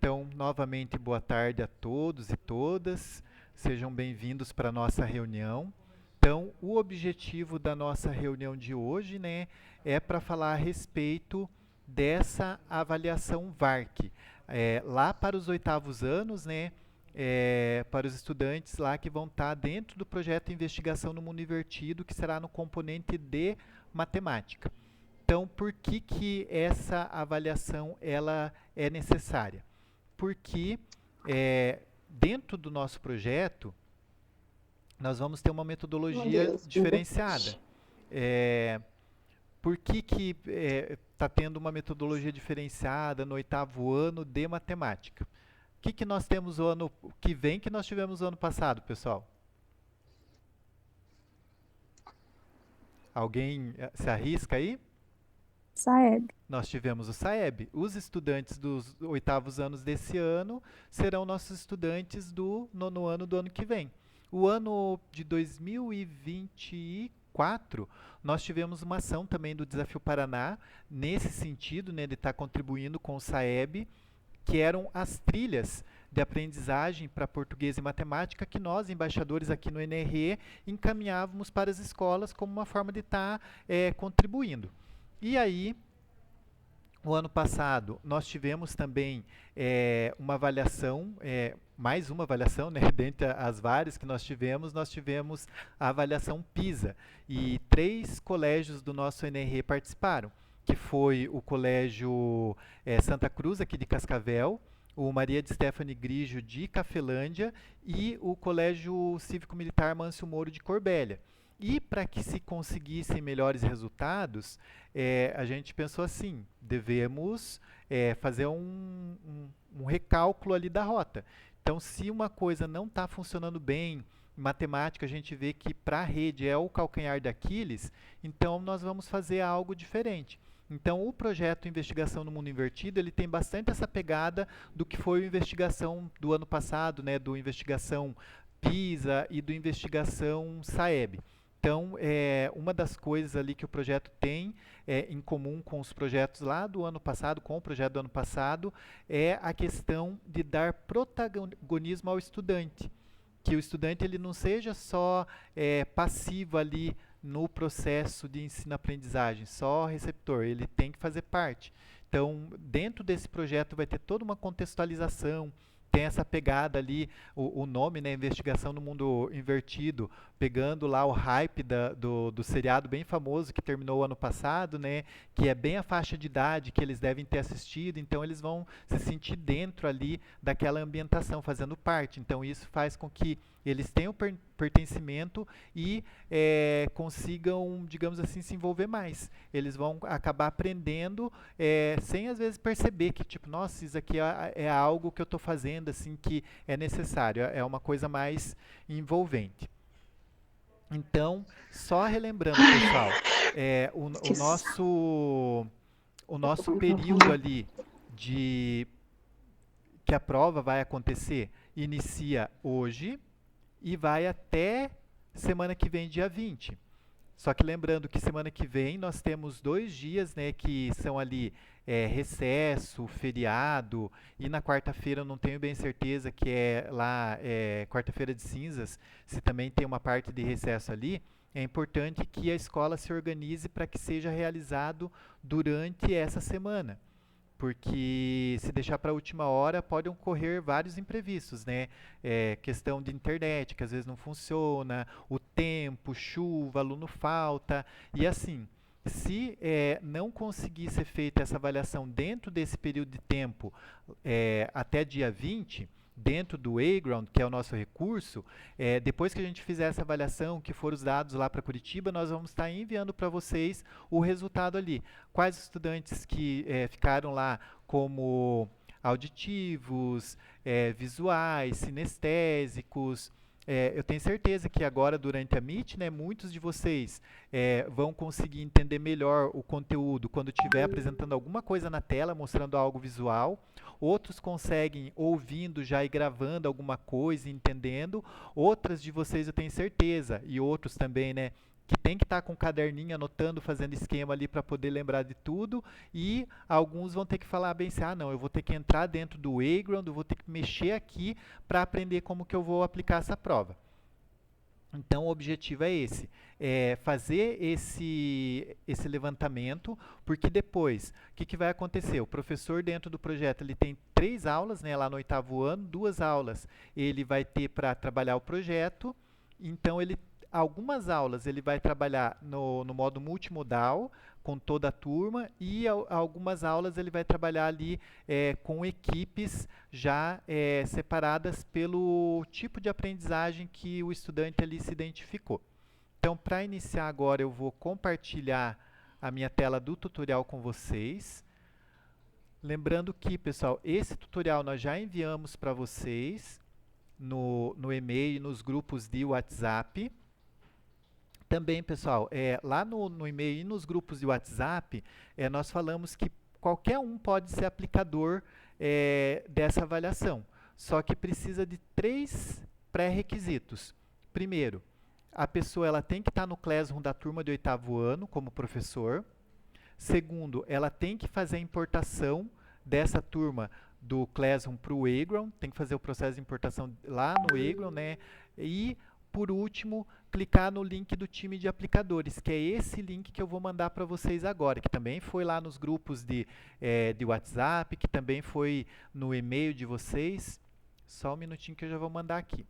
Então, novamente, boa tarde a todos e todas. Sejam bem-vindos para a nossa reunião. Então, o objetivo da nossa reunião de hoje, né, é para falar a respeito dessa avaliação VARC. Lá para os oitavos anos, né, para os estudantes lá que vão estar dentro do projeto Investigação no Mundo Invertido, que será no componente de matemática. Então, por que que essa avaliação ela é necessária? Porque dentro do nosso projeto nós vamos ter uma Meu metodologia Deus, Buda. diferenciada. É, por que que está tendo uma metodologia diferenciada no oitavo ano de matemática? O que que nós temos o ano que vem que nós tivemos o ano passado, pessoal? Alguém se arrisca aí? Saeb. Nós tivemos o SAEB. Os estudantes dos oitavos anos desse ano serão nossos estudantes do nono ano do ano que vem. O ano de 2024, nós tivemos uma ação também do Desafio Paraná, nesse sentido, né, de estar contribuindo com o SAEB, que eram as trilhas de aprendizagem para português e matemática que nós, embaixadores aqui no NRE, encaminhávamos para as escolas como uma forma de estar contribuindo. E aí, o ano passado, nós tivemos também uma avaliação, mais uma avaliação, né, dentre as várias que nós tivemos a avaliação PISA. E 3 colégios do nosso NRE participaram, que foi o Colégio Santa Cruz, aqui de Cascavel, o Maria de Stephanie Grigio, de Cafelândia, e o Colégio Cívico-Militar Mâncio Moro, de Corbélia. E para que se conseguissem melhores resultados, a gente pensou assim, devemos fazer um recálculo ali da rota. Então, se uma coisa não está funcionando bem, em matemática a gente vê que para a rede é o calcanhar de Aquiles, então nós vamos fazer algo diferente. Então, o projeto Investigação no Mundo Invertido, ele tem bastante essa pegada do que foi a investigação do ano passado, né, do Investigação PISA e do Investigação SAEB. Então, uma das coisas ali que o projeto tem em comum com os projetos lá do ano passado, com o projeto do ano passado, é a questão de dar protagonismo ao estudante. Que o estudante ele não seja só passivo ali no processo de ensino-aprendizagem, só receptor, ele tem que fazer parte. Então, dentro desse projeto vai ter toda uma contextualização, tem essa pegada ali, o nome, né, Investigação no Mundo Invertido, pegando lá o hype do seriado bem famoso que terminou o ano passado, né, que é bem a faixa de idade que eles devem ter assistido, então eles vão se sentir dentro ali daquela ambientação, fazendo parte. Então isso faz com que eles tenham pertencimento e consigam, digamos assim, se envolver mais. Eles vão acabar aprendendo sem às vezes perceber que, tipo, nossa, isso aqui é algo que eu estou fazendo, assim, que é necessário, é uma coisa mais envolvente. Então, só relembrando, pessoal, o Esqueci. Eu tô nosso com o microfone. período ali de que a prova vai acontecer inicia hoje e vai até semana que vem, dia 20. Só que lembrando que semana que vem nós temos 2 dias, né, que são ali recesso, feriado, e na quarta-feira eu não tenho bem certeza que é lá quarta-feira de cinzas, se também tem uma parte de recesso ali. É importante que a escola se organize para que seja realizado durante essa semana, porque se deixar para a última hora pode ocorrer vários imprevistos, né? Questão de internet que às vezes não funciona, o tempo, chuva, aluno falta e assim. Se não conseguir ser feita essa avaliação dentro desse período de tempo, até dia 20, dentro do A-Ground, que é o nosso recurso, depois que a gente fizer essa avaliação, que for os dados lá para Curitiba, nós vamos estar enviando para vocês o resultado ali. Quais estudantes que ficaram lá como auditivos, visuais, sinestésicos. Eu tenho certeza que agora, durante a Meet, né, muitos de vocês vão conseguir entender melhor o conteúdo quando estiver apresentando alguma coisa na tela, mostrando algo visual. Outros conseguem ouvindo já e gravando alguma coisa, entendendo. Outras de vocês eu tenho certeza, e outros também, né, que tem que estar com o caderninho anotando, fazendo esquema ali para poder lembrar de tudo, e alguns vão ter que falar bem assim, ah não, eu vou ter que entrar dentro do Wayground, eu vou ter que mexer aqui para aprender como que eu vou aplicar essa prova. Então, o objetivo é esse, é fazer esse levantamento, porque depois, o que vai acontecer? O professor dentro do projeto, ele tem 3 aulas, né, lá no 8º ano, 2 aulas ele vai ter para trabalhar o projeto, então algumas aulas ele vai trabalhar no modo multimodal, com toda a turma, e algumas aulas ele vai trabalhar ali com equipes já separadas pelo tipo de aprendizagem que o estudante ali se identificou. Então, para iniciar agora, eu vou compartilhar a minha tela do tutorial com vocês. Lembrando que, pessoal, esse tutorial nós já enviamos para vocês no e-mail e nos grupos de WhatsApp. Também, pessoal, lá no e-mail e nos grupos de WhatsApp, nós falamos que qualquer um pode ser aplicador dessa avaliação. Só que precisa de 3 pré-requisitos. Primeiro, a pessoa ela tem que estar no Classroom da turma de 8º ano como professor. Segundo, ela tem que fazer a importação dessa turma do Classroom para o Wayground, tem que fazer o processo de importação lá no Wayground, né? E, por último, clicar no link do time de aplicadores, que é esse link que eu vou mandar para vocês agora, que também foi lá nos grupos de WhatsApp, que também foi no e-mail de vocês. Só um minutinho que eu já vou mandar aqui.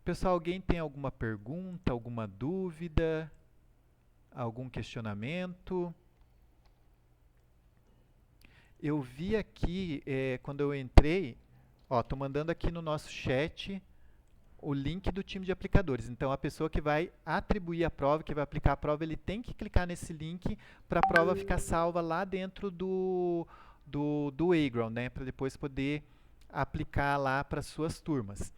Pessoal, alguém tem alguma pergunta, alguma dúvida, algum questionamento? Eu vi aqui, quando eu entrei, estou mandando aqui no nosso chat o link do time de aplicadores. Então, a pessoa que vai atribuir a prova, que vai aplicar a prova, ele tem que clicar nesse link para a prova ficar salva lá dentro do Wayground, né? Para depois poder aplicar lá para as suas turmas.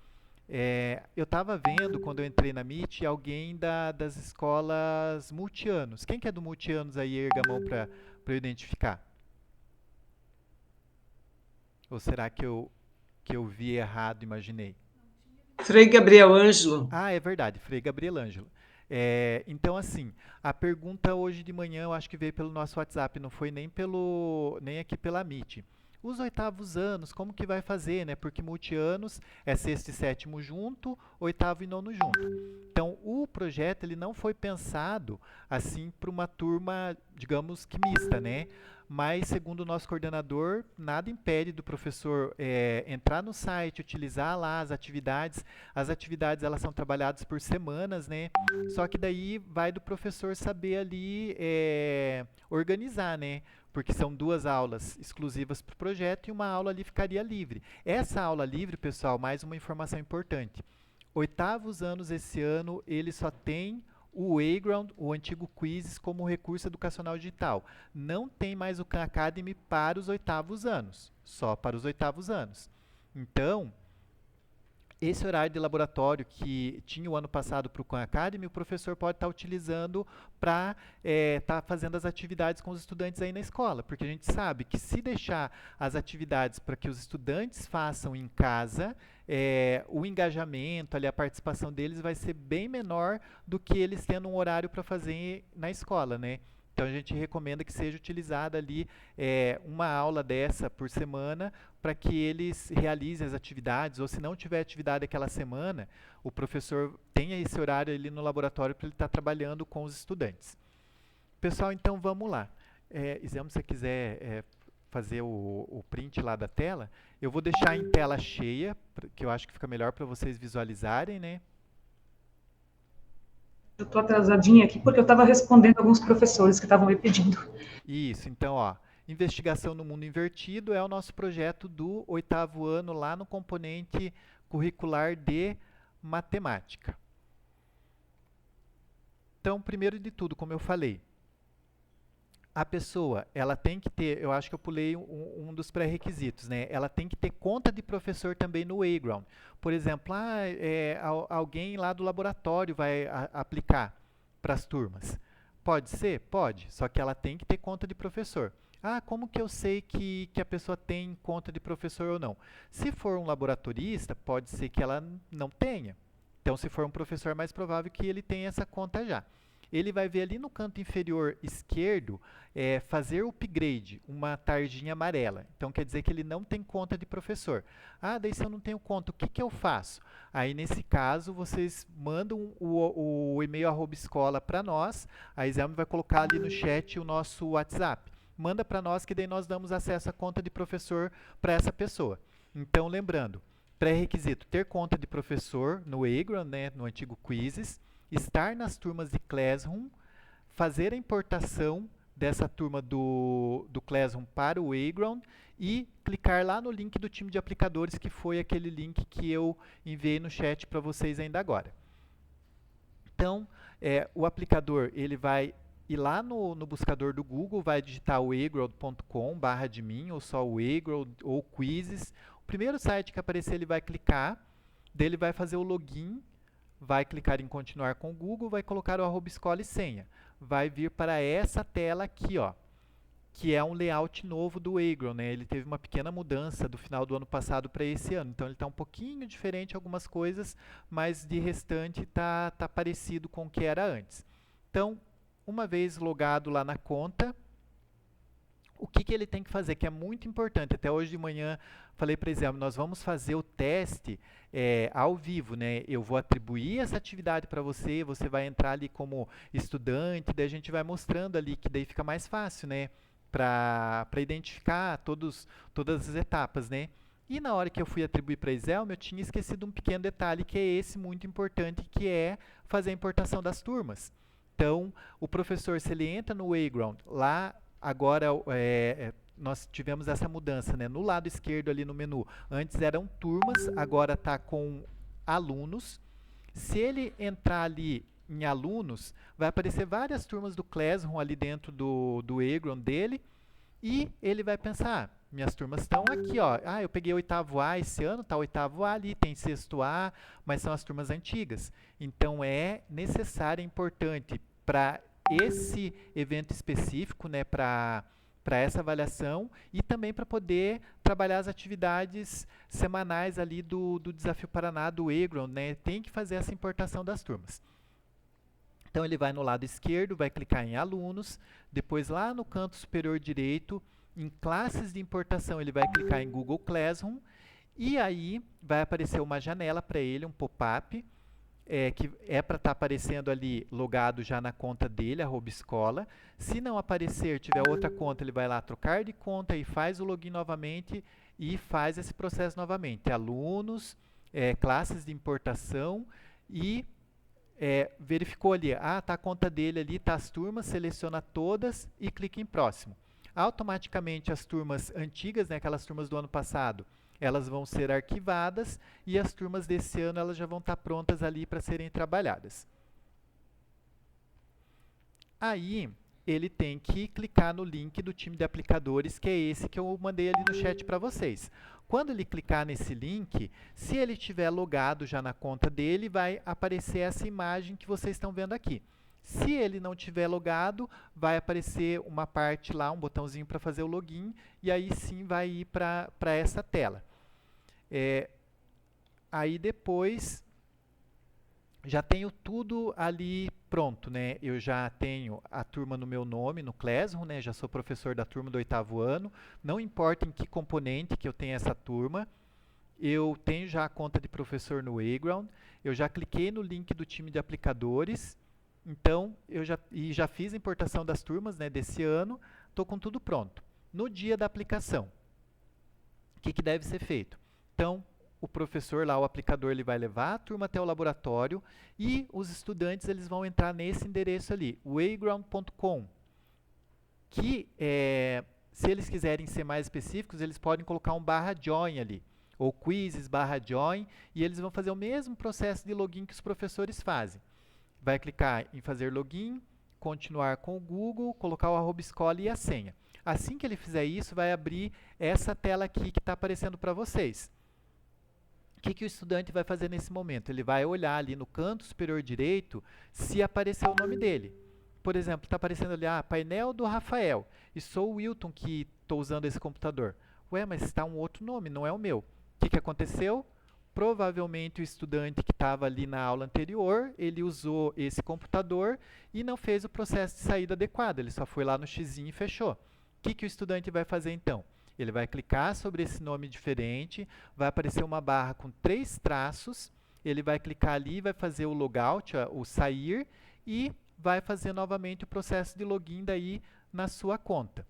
Eu estava vendo, quando eu entrei na Meet, alguém das escolas multianos. Quem que é do multianos aí? Erga a mão para eu identificar. Ou será que eu vi errado, imaginei? Frei Gabriel Ângelo. Ah, é verdade, Frei Gabriel Ângelo. Então, assim, a pergunta hoje de manhã eu acho que veio pelo nosso WhatsApp, não foi nem aqui pela Meet. Os 8º anos, como que vai fazer, né? Porque multianos é 6º e 7º junto, 8º e 9º junto. Então, o projeto ele não foi pensado assim para uma turma, digamos que mista, né? Mas, segundo o nosso coordenador, nada impede do professor entrar no site, utilizar lá as atividades. As atividades elas são trabalhadas por semanas, né? Só que daí vai do professor saber ali organizar, né? Porque são 2 aulas exclusivas para o projeto e uma aula ali ficaria livre. Essa aula livre, pessoal, mais uma informação importante. 8º anos esse ano, ele só tem o Wayground, o antigo Quizzes, como recurso educacional digital. Não tem mais o Khan Academy para os 8º anos, só para os 8º anos. Então, esse horário de laboratório que tinha o ano passado para o Khan Academy, o professor pode estar utilizando para estar fazendo as atividades com os estudantes aí na escola, porque a gente sabe que se deixar as atividades para que os estudantes façam em casa, o engajamento, ali, a participação deles vai ser bem menor do que eles tendo um horário para fazer na escola, né? Então a gente recomenda que seja utilizada ali uma aula dessa por semana para que eles realizem as atividades, ou se não tiver atividade aquela semana, o professor tenha esse horário ali no laboratório para ele estar trabalhando com os estudantes. Pessoal, então vamos lá. Isel, se você quiser fazer o print lá da tela, eu vou deixar em tela cheia, que eu acho que fica melhor para vocês visualizarem, né? Eu estou atrasadinha aqui porque eu estava respondendo alguns professores que estavam me pedindo. Isso, então, ó, Investigação no Mundo Invertido é o nosso projeto do 8º ano lá no componente curricular de matemática. Então, primeiro de tudo, como eu falei, a pessoa, ela tem que ter, eu acho que eu pulei um dos pré-requisitos, né? Ela tem que ter conta de professor também no Wayground. Por exemplo, alguém lá do laboratório vai aplicar para as turmas. Pode ser? Pode, só que ela tem que ter conta de professor. Ah, como que eu sei que a pessoa tem conta de professor ou não? Se for um laboratorista, pode ser que ela não tenha. Então, se for um professor, é mais provável que ele tenha essa conta já. Ele vai ver ali no canto inferior esquerdo, fazer upgrade, uma tarjinha amarela. Então, quer dizer que ele não tem conta de professor. Ah, daí se eu não tenho conta, o que que eu faço? Aí, nesse caso, vocês mandam o e-mail @escola para nós. A Exame vai colocar ali no chat o nosso WhatsApp. Manda para nós que daí nós damos acesso à conta de professor para essa pessoa. Então, lembrando, pré-requisito, ter conta de professor no Egram, né, no antigo Quizzes, estar nas turmas de Classroom, fazer a importação dessa turma do Classroom para o Egram e clicar lá no link do time de aplicadores, que foi aquele link que eu enviei no chat para vocês ainda agora. Então, o aplicador ele vai ir lá no buscador do Google, vai digitar o egrod.com/admin, ou só o egrod ou quizzes. O primeiro site que aparecer ele vai clicar, daí ele vai fazer o login, vai clicar em continuar com o Google, vai colocar o @escola e senha. Vai vir para essa tela aqui, ó, que é um layout novo do Egram, né? Ele teve uma pequena mudança do final do ano passado para esse ano, então ele está um pouquinho diferente em algumas coisas, mas de restante tá parecido com o que era antes. Então, uma vez logado lá na conta, o que ele tem que fazer, que é muito importante. Até hoje de manhã falei para Exame, nós vamos fazer o teste ao vivo, né? Eu vou atribuir essa atividade para você, você vai entrar ali como estudante, daí a gente vai mostrando ali, que daí fica mais fácil, né? Para identificar todas as etapas, né? E na hora que eu fui atribuir para a Exame, eu tinha esquecido um pequeno detalhe, que é esse muito importante, que é fazer a importação das turmas. Então, o professor, se ele entra no Egram, lá agora nós tivemos essa mudança, né? No lado esquerdo ali no menu, antes eram turmas, agora está com alunos. Se ele entrar ali em alunos, vai aparecer várias turmas do Classroom ali dentro do Egram dele, e ele vai pensar, minhas turmas estão aqui, ó. Ah, eu peguei 8º A esse ano, tá 8º A ali, tem 6º A, mas são as turmas antigas. Então é necessário, é importante para esse evento específico, né, para essa avaliação, e também para poder trabalhar as atividades semanais ali do Desafio Paraná, do Egram, né, tem que fazer essa importação das turmas. Então ele vai no lado esquerdo, vai clicar em alunos, depois lá no canto superior direito, em classes de importação, ele vai clicar em Google Classroom, e aí vai aparecer uma janela para ele, um pop-up, que é para estar aparecendo ali logado já na conta dele, @escola. Se não aparecer, tiver outra conta, ele vai lá trocar de conta e faz o login novamente e faz esse processo novamente. Alunos, classes de importação e verificou ali, tá a conta dele ali, tá as turmas, seleciona todas e clica em próximo. Automaticamente as turmas antigas, né, aquelas turmas do ano passado, elas vão ser arquivadas, e as turmas desse ano elas já vão estar prontas ali para serem trabalhadas. Aí ele tem que clicar no link do time de aplicadores, que é esse que eu mandei ali no chat para vocês. Quando ele clicar nesse link, se ele estiver logado já na conta dele, vai aparecer essa imagem que vocês estão vendo aqui. Se ele não tiver logado, vai aparecer uma parte lá, um botãozinho para fazer o login, e aí sim vai ir para essa tela. Aí depois já tenho tudo ali pronto, né? Eu já tenho a turma no meu nome, no Classroom, né? Já sou professor da turma do 8º ano. Não importa em que componente que eu tenho essa turma. Eu tenho já a conta de professor no Egram. Eu já cliquei no link do time de aplicadores. Então, eu já fiz a importação das turmas, né, desse ano. Estou com tudo pronto. No dia da aplicação, o que deve ser feito? Então, o professor lá, o aplicador, ele vai levar a turma até o laboratório, e os estudantes eles vão entrar nesse endereço ali, o egram.com, que se eles quiserem ser mais específicos, eles podem colocar um /join ali, ou quizzes /join, e eles vão fazer o mesmo processo de login que os professores fazem. Vai clicar em fazer login, continuar com o Google, colocar o @escola e a senha. Assim que ele fizer isso, vai abrir essa tela aqui que está aparecendo para vocês. O que o estudante vai fazer nesse momento? Ele vai olhar ali no canto superior direito se apareceu o nome dele. por exemplo, está aparecendo ali, painel do Rafael, e sou o Wilton que estou usando esse computador. Ué, mas está um outro nome, não é o meu. O que aconteceu? Provavelmente o estudante que estava ali na aula anterior, ele usou esse computador e não fez o processo de saída adequado, ele só foi lá no xizinho e fechou. O que o estudante vai fazer então? Ele vai clicar sobre esse nome diferente, vai aparecer uma barra com 3 traços, ele vai clicar ali, vai fazer o logout, o sair, e vai fazer novamente o processo de login daí na sua conta.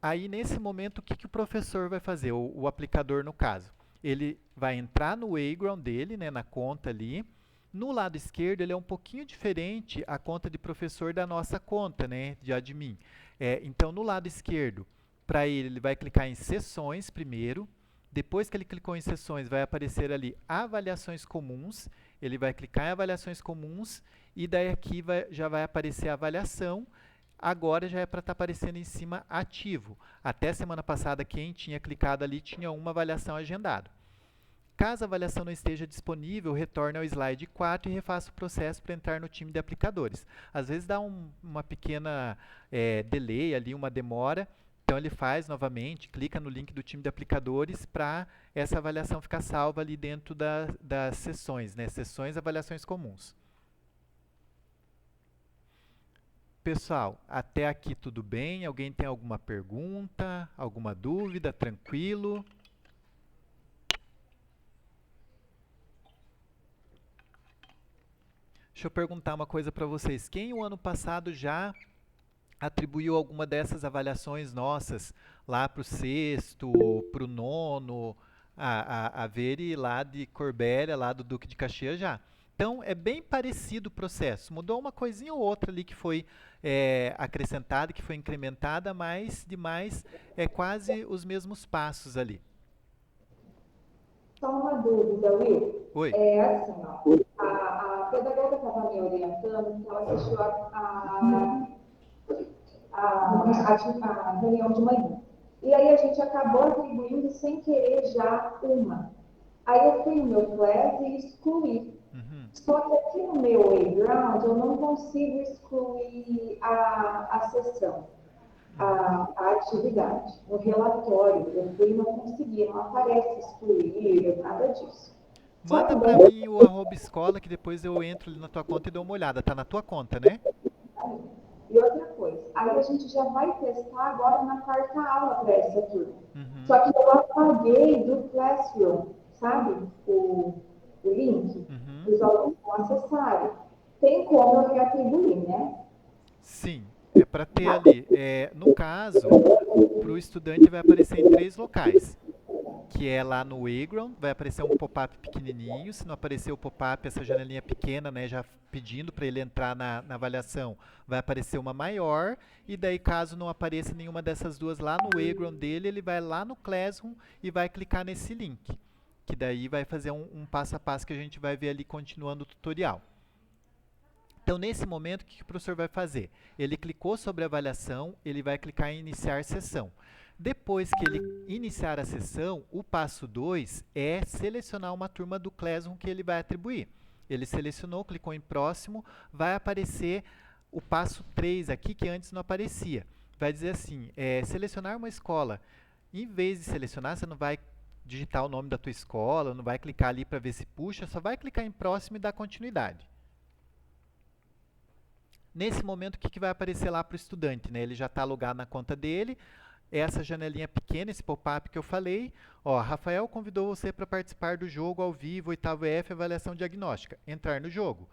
Aí, nesse momento, o que o professor vai fazer, o aplicador no caso? Ele vai entrar no Waygron dele, né, na conta ali. No lado esquerdo, ele é um pouquinho diferente a conta de professor da nossa conta, né, de admin. Então, no lado esquerdo, para ele vai clicar em sessões primeiro. Depois que ele clicou em sessões, vai aparecer ali avaliações comuns. Ele vai clicar em avaliações comuns e daí aqui já vai aparecer a avaliação. Agora já é para estar aparecendo em cima ativo. Até semana passada, quem tinha clicado ali tinha uma avaliação agendada. Caso a avaliação não esteja disponível, retorne ao slide 4 e refaça o processo para entrar no time de aplicadores. Às vezes dá uma pequena delay ali, uma demora. Então ele faz novamente, clica no link do time de aplicadores para essa avaliação ficar salva ali dentro das sessões, né? Sessões, avaliações comuns. Pessoal, até aqui tudo bem? Alguém tem alguma pergunta, alguma dúvida? Tranquilo? Deixa eu perguntar uma coisa para vocês. Quem o ano passado já atribuiu alguma dessas avaliações nossas lá para o sexto, para o nono, a Veri lá de Corbélia, lá do Duque de Caxias já? Então, é bem parecido o processo. Mudou uma coisinha ou outra ali que foi acrescentada, que foi incrementada, mas demais é quase os mesmos passos ali. Só uma dúvida, Will. Oi. Assim, ó, a pedagoga estava me orientando que ela assistiu a reunião de manhã. E aí a gente acabou atribuindo sem querer já uma. Aí eu fui no meu class e excluí. Só que aqui no meu Wayground eu não consigo excluir a sessão, a atividade. No relatório eu fui e não consegui, não aparece excluir, nada disso. Manda para mim o @escola que depois eu entro ali na tua conta e dou uma olhada. Tá na tua conta, né? E outra coisa, aí a gente já vai testar agora na 4ª aula para essa turma. Só que eu apaguei do Classroom, sabe? O link. Os alunos vão acessarem. Tem como eu reatribuir, né? Sim, é para ter ali. No caso, para o estudante vai aparecer em 3 locais. Que é lá no Waygron, vai aparecer um pop-up pequenininho. Se não aparecer o pop-up, essa janelinha pequena, né, já pedindo para ele entrar na avaliação, vai aparecer uma maior. E daí, caso não apareça nenhuma dessas duas lá no Waygron dele, ele vai lá no Classroom e vai clicar nesse link. Que daí vai fazer um passo a passo que a gente vai ver ali continuando o tutorial. Então, nesse momento, o que o professor vai fazer? Ele clicou sobre a avaliação, ele vai clicar em iniciar sessão. Depois que ele iniciar a sessão, o passo 2 é selecionar uma turma do Classroom que ele vai atribuir. Ele selecionou, clicou em próximo, vai aparecer o passo 3 aqui, que antes não aparecia. Vai dizer assim, selecionar uma escola. Em vez de selecionar, você não vai digitar o nome da tua escola, não vai clicar ali para ver se puxa, só vai clicar em próximo e dar continuidade. Nesse momento, o que vai aparecer lá para o estudante? Né? Ele já está logado na conta dele, essa janelinha pequena, esse pop-up que eu falei, Rafael convidou você para participar do jogo ao vivo, 8º EF, avaliação diagnóstica, entrar no jogo.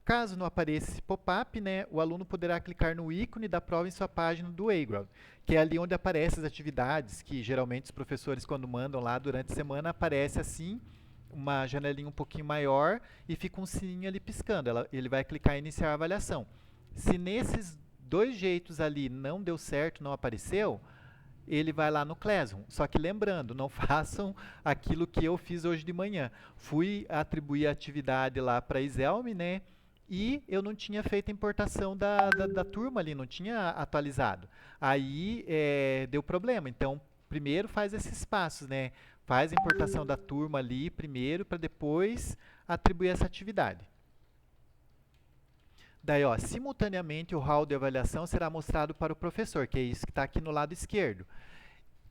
Caso não apareça esse pop-up, né, o aluno poderá clicar no ícone da prova em sua página do Waygron, que é ali onde aparecem as atividades, que geralmente os professores, quando mandam lá durante a semana, aparece assim, uma janelinha um pouquinho maior e fica um sininho ali piscando. Ele vai clicar em iniciar a avaliação. Se nesses 2 jeitos ali não deu certo, não apareceu, ele vai lá no Classroom. Só que lembrando, não façam aquilo que eu fiz hoje de manhã. Fui atribuir a atividade lá para a Iselme, né? E eu não tinha feito a importação da turma ali, não tinha atualizado. Aí deu problema. Então, primeiro faz esses passos, né? Faz a importação da turma ali primeiro, para depois atribuir essa atividade. Daí, ó, simultaneamente o hall de avaliação será mostrado para o professor, que é isso que está aqui no lado esquerdo.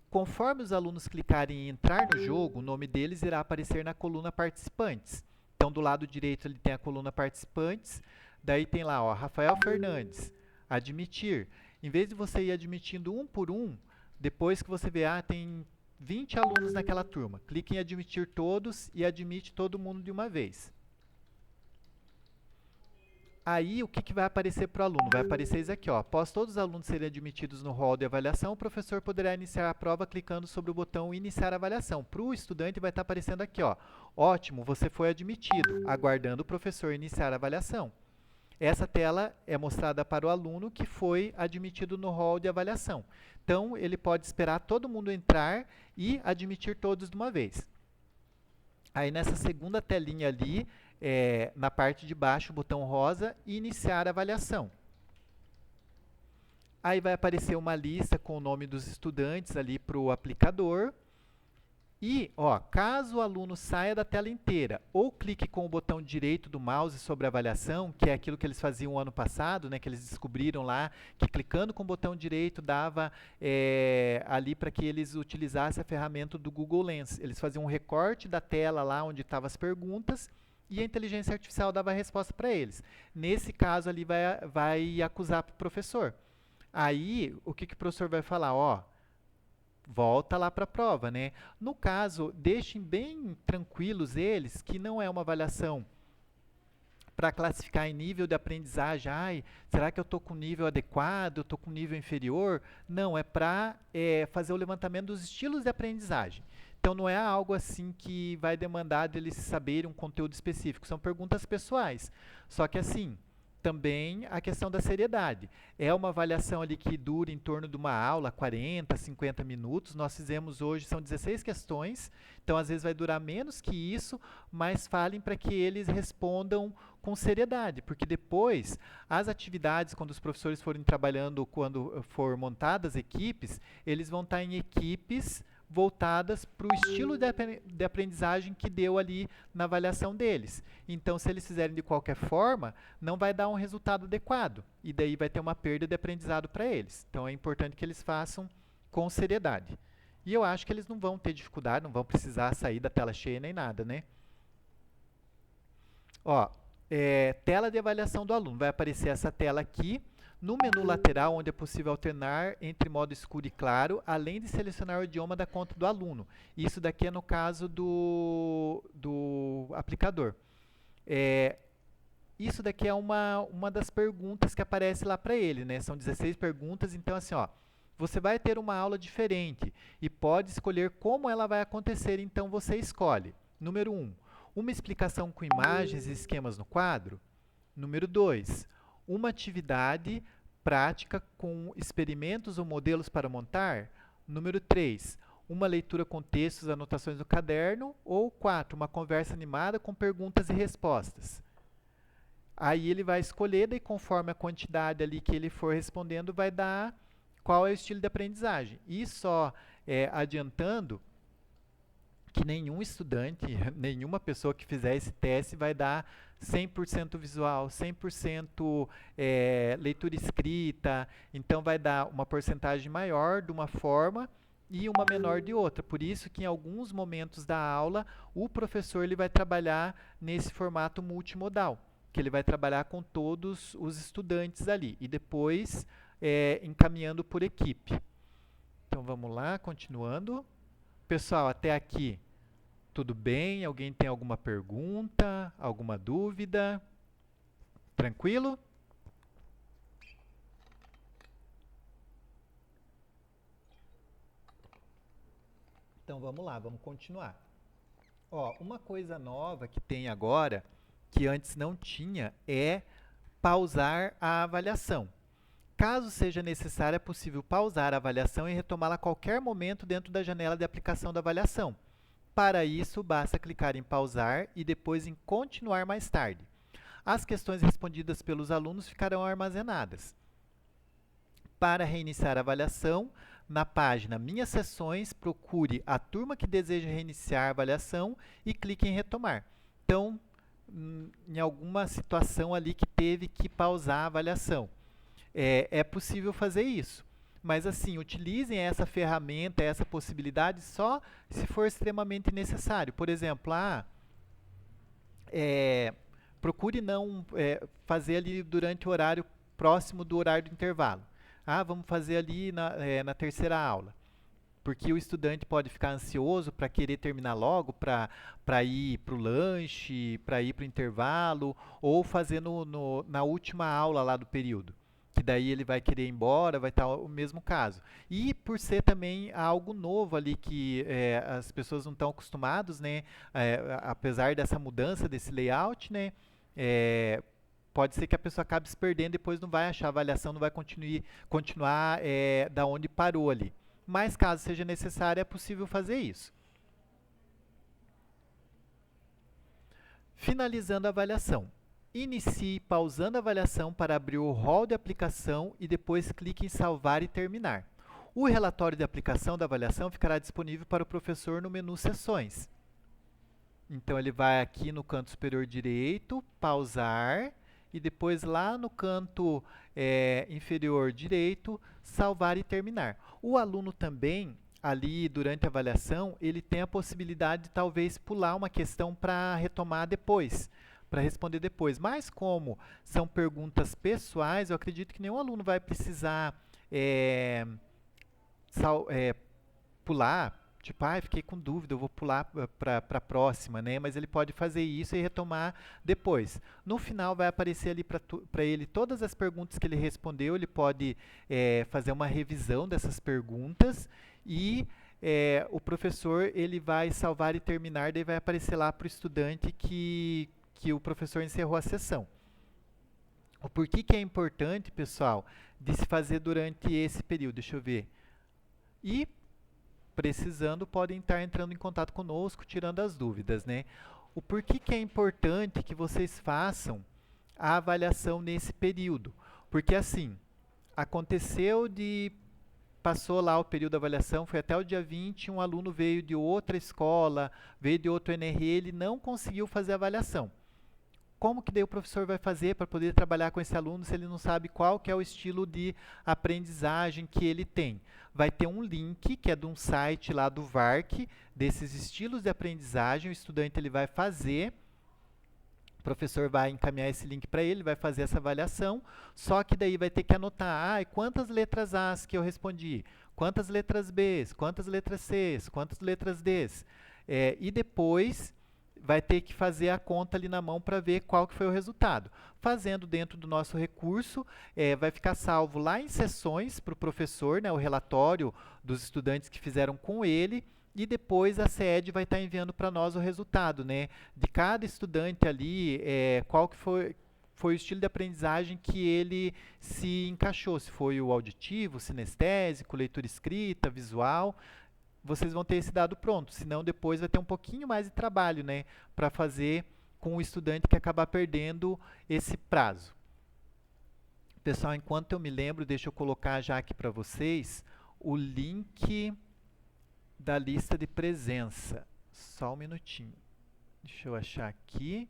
Conforme os alunos clicarem em entrar no jogo, o nome deles irá aparecer na coluna participantes. Então, do lado direito ele tem a coluna participantes, daí tem lá, ó, Rafael Fernandes, admitir. Em vez de você ir admitindo um por um, depois que você vê, tem 20 alunos naquela turma, clique em admitir todos e admite todo mundo de uma vez. Aí, o que vai aparecer para o aluno? Vai aparecer isso aqui, ó. Após todos os alunos serem admitidos no hall de avaliação, o professor poderá iniciar a prova clicando sobre o botão Iniciar avaliação. Para o estudante vai estar aparecendo aqui, ó. Ótimo, você foi admitido, aguardando o professor iniciar a avaliação. Essa tela é mostrada para o aluno que foi admitido no hall de avaliação. Então, ele pode esperar todo mundo entrar e admitir todos de uma vez. Aí, nessa segunda telinha ali, na parte de baixo, o botão rosa, iniciar a avaliação. Aí vai aparecer uma lista com o nome dos estudantes ali para o aplicador. E, ó, caso o aluno saia da tela inteira ou clique com o botão direito do mouse sobre a avaliação, que é aquilo que eles faziam ano passado, né, que eles descobriram lá, que clicando com o botão direito dava ali para que eles utilizassem a ferramenta do Google Lens. Eles faziam um recorte da tela lá onde estavam as perguntas e a inteligência artificial dava a resposta para eles. Nesse caso ali vai acusar para o professor. Aí, o que o professor vai falar? Ó, volta lá para a prova, né? No caso, deixem bem tranquilos eles que não é uma avaliação para classificar em nível de aprendizagem. Ai, será que eu estou com nível adequado? Eu estou com nível inferior? Não, é para fazer o levantamento dos estilos de aprendizagem. Então, não é algo assim que vai demandar deles saberem um conteúdo específico. São perguntas pessoais. Só que assim, também a questão da seriedade. É uma avaliação ali que dura em torno de uma aula, 40, 50 minutos. Nós fizemos hoje, são 16 questões, então às vezes vai durar menos que isso, mas falem para que eles respondam com seriedade, porque depois as atividades, quando os professores forem trabalhando, quando for montadas equipes, eles vão estar em equipes voltadas para o estilo de aprendizagem que deu ali na avaliação deles. Então, se eles fizerem de qualquer forma, não vai dar um resultado adequado. E daí vai ter uma perda de aprendizado para eles. Então, é importante que eles façam com seriedade. E eu acho que eles não vão ter dificuldade, não vão precisar sair da tela cheia nem nada, né? Ó, tela de avaliação do aluno. Vai aparecer essa tela aqui. No menu lateral, onde é possível alternar entre modo escuro e claro, além de selecionar o idioma da conta do aluno. Isso daqui é no caso do aplicador. Isso daqui é uma das perguntas que aparece lá para ele, né? São 16 perguntas, então assim, ó, você vai ter uma aula diferente e pode escolher como ela vai acontecer, então você escolhe. Número 1, uma explicação com imagens e esquemas no quadro. Número 2, uma atividade prática com experimentos ou modelos para montar. Número 3, uma leitura com textos, anotações no caderno. Ou 4, uma conversa animada com perguntas e respostas. Aí ele vai escolher, daí conforme a quantidade ali que ele for respondendo, vai dar qual é o estilo de aprendizagem. E só adiantando que nenhum estudante, nenhuma pessoa que fizer esse teste vai dar 100% visual, 100% leitura escrita, então vai dar uma porcentagem maior de uma forma e uma menor de outra. Por isso que em alguns momentos da aula o professor ele vai trabalhar nesse formato multimodal, que ele vai trabalhar com todos os estudantes ali e depois encaminhando por equipe. Então vamos lá, continuando. Pessoal, até aqui tudo bem? Alguém tem alguma pergunta, alguma dúvida? Tranquilo? Então vamos lá, vamos continuar. Ó, uma coisa nova que tem agora, que antes não tinha, é pausar a avaliação. Caso seja necessário, é possível pausar a avaliação e retomá-la a qualquer momento dentro da janela de aplicação da avaliação. Para isso, basta clicar em pausar e depois em continuar mais tarde. As questões respondidas pelos alunos ficarão armazenadas. Para reiniciar a avaliação, na página Minhas Sessões, procure a turma que deseja reiniciar a avaliação e clique em retomar. Então, em alguma situação ali que teve que pausar a avaliação. É possível fazer isso. Mas assim, utilizem essa ferramenta, essa possibilidade só se for extremamente necessário. Por exemplo, procure não fazer ali durante o horário próximo do horário do intervalo. Vamos fazer ali na terceira aula. Porque o estudante pode ficar ansioso para querer terminar logo, para ir para o lanche, para ir para o intervalo, ou fazer na última aula lá do período. Que daí ele vai querer ir embora, vai estar o mesmo caso. E por ser também algo novo ali que as pessoas não estão acostumadas, né? Apesar dessa mudança desse layout, né? Pode ser que a pessoa acabe se perdendo, depois não vai achar a avaliação, não vai continuar da onde parou ali. Mas caso seja necessário, é possível fazer isso. Finalizando a avaliação. Inicie pausando a avaliação para abrir o rol de aplicação e depois clique em salvar e terminar. O relatório de aplicação da avaliação ficará disponível para o professor no menu Sessões. Então ele vai aqui no canto superior direito, pausar, e depois lá no canto inferior direito, salvar e terminar. O aluno também, ali durante a avaliação, ele tem a possibilidade de talvez pular uma questão para retomar depois, para responder depois. Mas como são perguntas pessoais, eu acredito que nenhum aluno vai precisar pular. Tipo, fiquei com dúvida, eu vou pular para a próxima, né? Mas ele pode fazer isso e retomar depois. No final vai aparecer ali para ele todas as perguntas que ele respondeu, ele pode fazer uma revisão dessas perguntas e o professor ele vai salvar e terminar, daí vai aparecer lá para o estudante que o professor encerrou a sessão. O porquê que é importante, pessoal, de se fazer durante esse período? Deixa eu ver. E precisando, podem estar entrando em contato conosco, tirando as dúvidas, né? O porquê que é importante que vocês façam a avaliação nesse período? Porque assim, passou lá o período da avaliação, foi até o dia 20, um aluno veio de outra escola, veio de outro NRE, ele não conseguiu fazer a avaliação. Como que daí o professor vai fazer para poder trabalhar com esse aluno se ele não sabe qual que é o estilo de aprendizagem que ele tem? Vai ter um link que é de um site lá do VARC, desses estilos de aprendizagem, o estudante ele vai fazer, o professor vai encaminhar esse link para ele, vai fazer essa avaliação, só que daí vai ter que anotar, quantas letras A's que eu respondi, quantas letras B's, quantas letras C's, quantas letras D's, e depois vai ter que fazer a conta ali na mão para ver qual que foi o resultado. Fazendo dentro do nosso recurso, vai ficar salvo lá em sessões para o professor, né, o relatório dos estudantes que fizeram com ele, e depois a CED vai estar enviando para nós o resultado, né, de cada estudante ali, qual que foi o estilo de aprendizagem que ele se encaixou, se foi o auditivo, sinestésico, leitura escrita, visual. Vocês vão ter esse dado pronto, senão depois vai ter um pouquinho mais de trabalho, né, para fazer com o estudante que acabar perdendo esse prazo. Pessoal, enquanto eu me lembro, deixa eu colocar já aqui para vocês o link da lista de presença. Só um minutinho. Deixa eu achar aqui.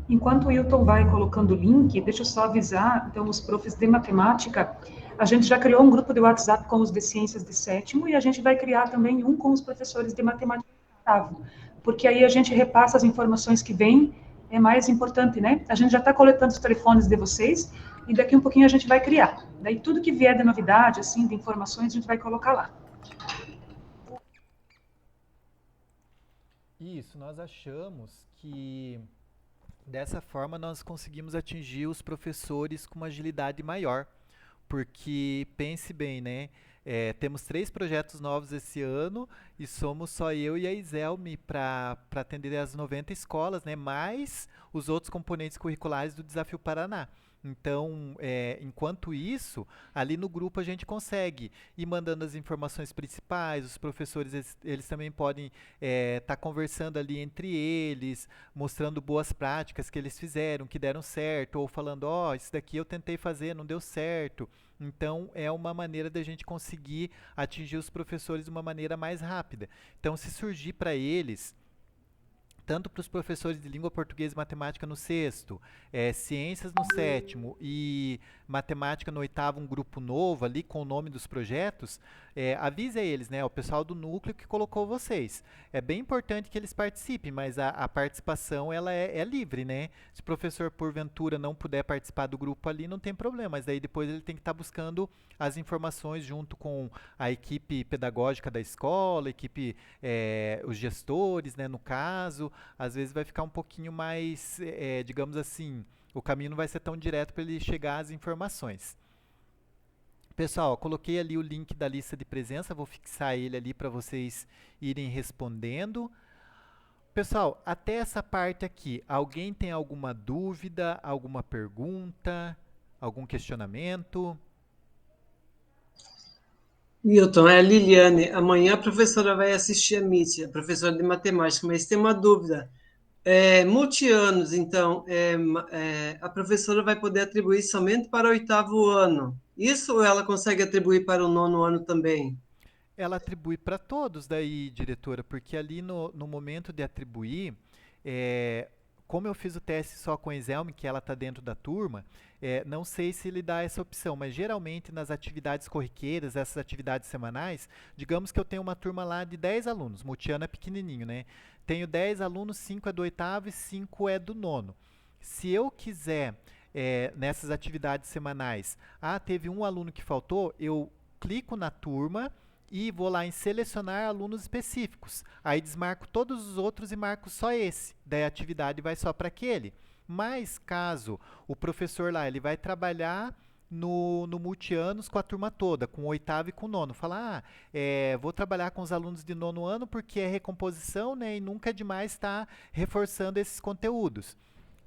Enquanto o Wilton vai colocando o link, deixa eu só avisar, então, os profs de matemática, a gente já criou um grupo de WhatsApp com os de ciências de sétimo e a gente vai criar também um com os professores de matemática de oitavo, porque aí a gente repassa as informações que vêm, é mais importante, né? A gente já está coletando os telefones de vocês e daqui um pouquinho a gente vai criar. Daí tudo que vier de novidade, assim, de informações, a gente vai colocar lá. Isso, nós achamos que dessa forma nós conseguimos atingir os professores com uma agilidade maior, porque pense bem, né? Temos 3 projetos novos esse ano e somos só eu e a Iselme para atender as 90 escolas, né? Mais os outros componentes curriculares do Desafio Paraná. Então, enquanto isso, ali no grupo a gente consegue ir mandando as informações principais, os professores eles também podem estar conversando ali entre eles, mostrando boas práticas que eles fizeram, que deram certo, ou falando, isso daqui eu tentei fazer, não deu certo. Então, é uma maneira da gente conseguir atingir os professores de uma maneira mais rápida. Então, se surgir para eles tanto para os professores de língua portuguesa e matemática no sexto, ciências no sétimo e matemática no oitavo, um grupo novo ali com o nome dos projetos, avise a eles, né, o pessoal do núcleo que colocou vocês. É bem importante que eles participem, mas a participação ela é livre, né? Se o professor porventura não puder participar do grupo ali, não tem problema, mas daí depois ele tem que estar buscando as informações junto com a equipe pedagógica da escola, os gestores, né, no caso. Às vezes vai ficar um pouquinho mais, digamos assim, o caminho não vai ser tão direto para ele chegar às informações. Pessoal, coloquei ali o link da lista de presença, vou fixar ele ali para vocês irem respondendo. Pessoal, até essa parte aqui, alguém tem alguma dúvida, alguma pergunta, algum questionamento? Milton, é a Liliane. Amanhã a professora vai assistir a Meet, a professora de matemática, mas tem uma dúvida. Multianos, então, a professora vai poder atribuir somente para o oitavo ano. Isso ou ela consegue atribuir para o nono ano também? Ela atribui para todos daí, diretora, porque ali no momento de atribuir, como eu fiz o teste só com a Exelme, que ela está dentro da turma, não sei se ele dá essa opção, mas geralmente nas atividades corriqueiras, essas atividades semanais, digamos que eu tenho uma turma lá de 10 alunos, multiano é pequenininho, né? Tenho 10 alunos, 5 é do oitavo e 5 é do nono. Se eu quiser, nessas atividades semanais, teve um aluno que faltou, eu clico na turma e vou lá em selecionar alunos específicos. Aí desmarco todos os outros e marco só esse. Daí a atividade vai só para aquele. Mas caso o professor lá, ele vai trabalhar no multianos com a turma toda, com o oitavo e com o nono. Falar, vou trabalhar com os alunos de nono ano porque é recomposição, né, e nunca é demais estar reforçando esses conteúdos.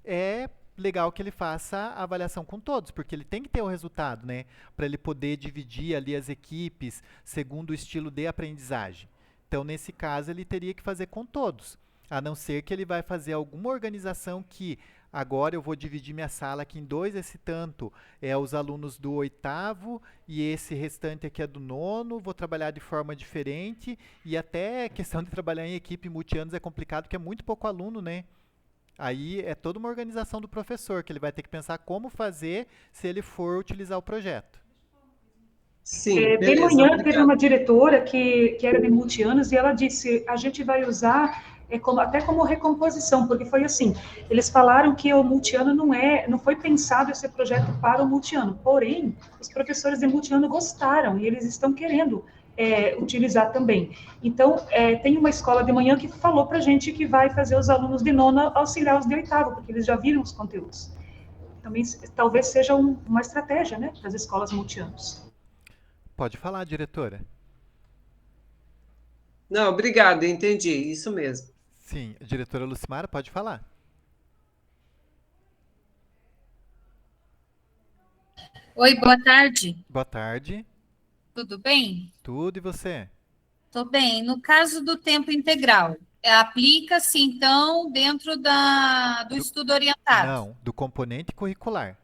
É legal que ele faça a avaliação com todos, porque ele tem que ter o resultado, né, para ele poder dividir ali as equipes segundo o estilo de aprendizagem. Então, nesse caso, ele teria que fazer com todos, a não ser que ele vai fazer alguma organização que agora eu vou dividir minha sala aqui em dois, esse tanto é os alunos do oitavo e esse restante aqui é do nono, vou trabalhar de forma diferente, e até a questão de trabalhar em equipe multianos é complicado, porque é muito pouco aluno, né? Aí é toda uma organização do professor, que ele vai ter que pensar como fazer se ele for utilizar o projeto. Sim, De beleza, manhã teve obrigado. uma diretora que era de multianos e ela disse, a gente vai usar até como recomposição, porque foi assim, eles falaram que o multiano não foi pensado esse projeto para o multiano, porém, os professores de multiano gostaram e eles estão querendo utilizar também. Então, tem uma escola de manhã que falou para a gente que vai fazer os alunos de nono auxiliar os de oitavo, porque eles já viram os conteúdos. Também, talvez seja uma estratégia, né, das escolas multianos. Pode falar, diretora. Não, obrigado, entendi, isso mesmo. Sim, a diretora Lucimara, pode falar. Oi, boa tarde. Boa tarde. Tudo bem? Tudo, e você? Tô bem. No caso do tempo integral, aplica-se então dentro do estudo orientado? Não, do componente curricular.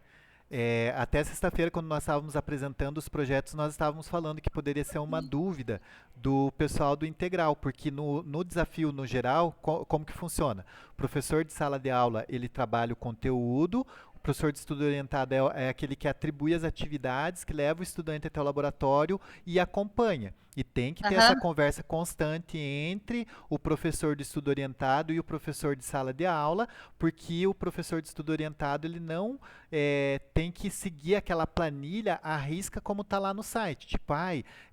Até sexta-feira, quando nós estávamos apresentando os projetos, nós estávamos falando que poderia ser uma dúvida do pessoal do integral, porque no desafio, no geral, como que funciona? O professor de sala de aula, ele trabalha o conteúdo, o professor de estudo orientado é aquele que atribui as atividades, que leva o estudante até o laboratório e acompanha. E tem que ter essa conversa constante entre o professor de estudo orientado e o professor de sala de aula, porque o professor de estudo orientado ele não tem que seguir aquela planilha à risca como está lá no site. Tipo,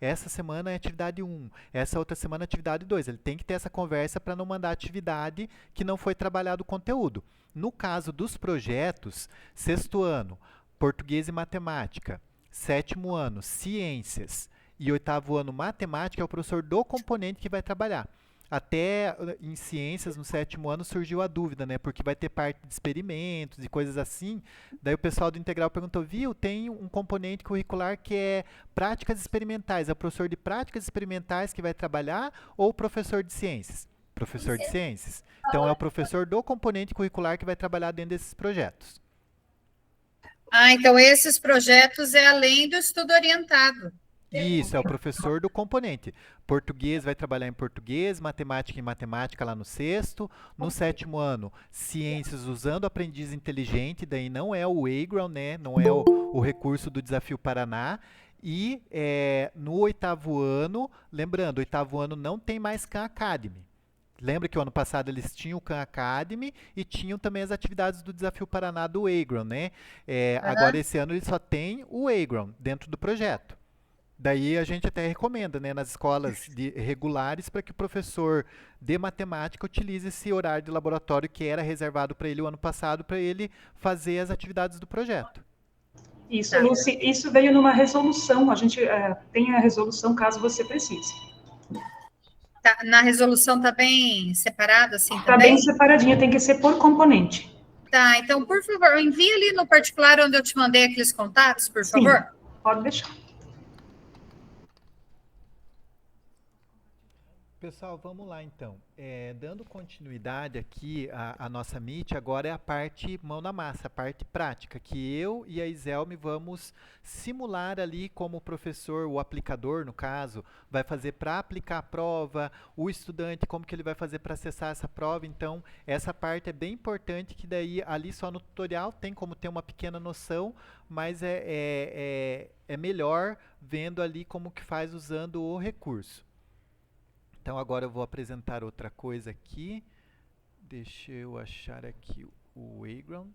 essa semana é atividade 1, essa outra semana é atividade 2. Ele tem que ter essa conversa para não mandar atividade que não foi trabalhado o conteúdo. No caso dos projetos, sexto ano, português e matemática, sétimo ano, ciências, e oitavo ano, matemática, é o professor do componente que vai trabalhar. Até em ciências, no sétimo ano, surgiu a dúvida, né? Porque vai ter parte de experimentos e coisas assim. Daí o pessoal do integral perguntou, tem um componente curricular que é práticas experimentais. É o professor de práticas experimentais que vai trabalhar ou o professor de ciências? Professor de ciências. Então é o professor do componente curricular que vai trabalhar dentro desses projetos. Então esses projetos é além do estudo orientado. Isso, é o professor do componente. Português vai trabalhar em português, matemática em matemática lá no sexto. No sétimo ano, ciências usando aprendiz inteligente, daí não é o Egram, né? Não é o recurso do Desafio Paraná. E no oitavo ano, lembrando, oitavo ano não tem mais Khan Academy. Lembra que o ano passado eles tinham o Khan Academy e tinham também as atividades do Desafio Paraná do Egram, né? Agora esse ano eles só tem o Egram dentro do projeto. Daí a gente até recomenda, né, nas escolas regulares para que o professor de matemática utilize esse horário de laboratório que era reservado para ele o ano passado, para ele fazer as atividades do projeto. Isso, Lucy, isso veio numa resolução, a gente tem a resolução caso você precise. Tá, na resolução está bem separado assim Está também? bem separadinho, tem que ser por componente. Tá, então, por favor, envia ali no particular onde eu te mandei aqueles contatos, por Sim, favor. pode deixar. Pessoal, vamos lá então. Dando continuidade aqui à nossa Meet, agora é a parte mão na massa, a parte prática, que eu e a Iselme vamos simular ali como o professor, o aplicador no caso, vai fazer para aplicar a prova, o estudante como que ele vai fazer para acessar essa prova. Então, essa parte é bem importante, que daí ali só no tutorial tem como ter uma pequena noção, mas é melhor vendo ali como que faz usando o recurso. Então agora eu vou apresentar outra coisa aqui. Deixa eu achar aqui o Egram.